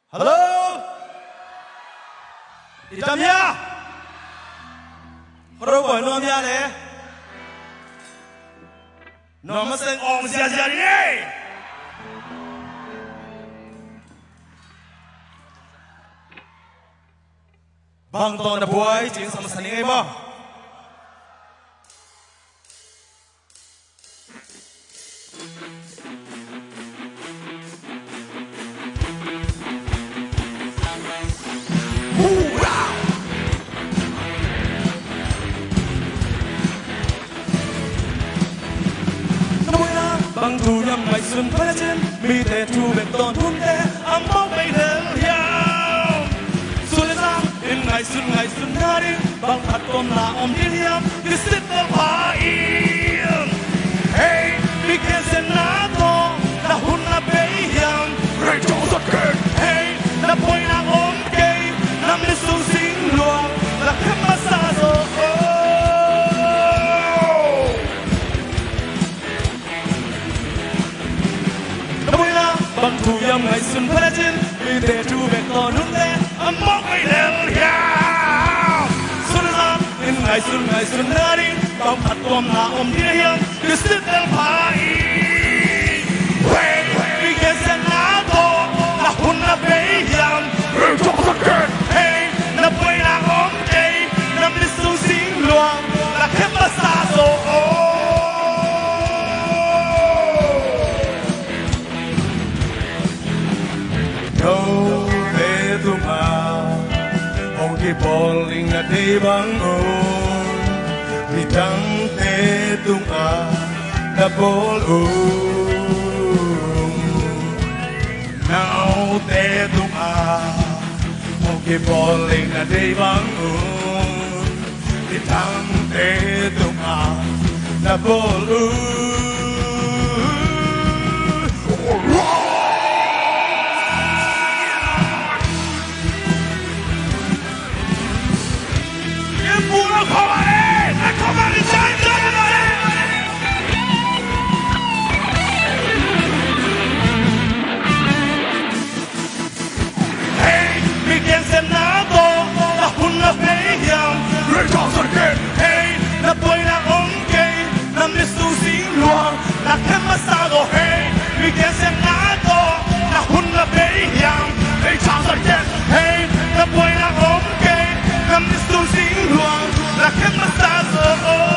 Hello? Itamia? Hello boy, no amia le. No maseng ong sia sia ni. Bang to na boy, jing sama sani ngai ba? Bang thu nhâm ngày xuân phơi trên mi thể thu bẹt tòn thun tê ấm bóng bay đến hiao xuân lên sang in ngày xuân na đi bang phật ôm là ôm đi hiam cứ xích tơ phá yên hey mi khen sen na to na hun na bay hiam ray cho giật kẹt hey na bôi na ôm cây na mi sung sinh luang là khắp mắt xa rồi bang thu yam ngày xuân phơi trên mi để chu bẹt to nung tê ấm mốc ngày đèn hiao xuân sang in ngày xuân na đi bang phật ôm là ôm đi hiang cứ xích đèn phá y hey mi khen sen na to na hun na bay hiang rồi cho giật kẹt hey na bôi na ôm cây na mi sung sinh luang là khép mắt xa rồi đâu để tung ông kia bowling là đi băng ôn thì chẳng thể tung đã ball nào để tung ông kia bowling là đi băng ôn thì chẳng thể tung đã ball hey na bôi na ôm cây na mi su sinh luang na khép mắt xa rồi hey mi khen sen na to na hun na bay hiang hey chàng giật kẹt hey na bôi na ôm cây na mi su sinh luang na khép mắt xa rồi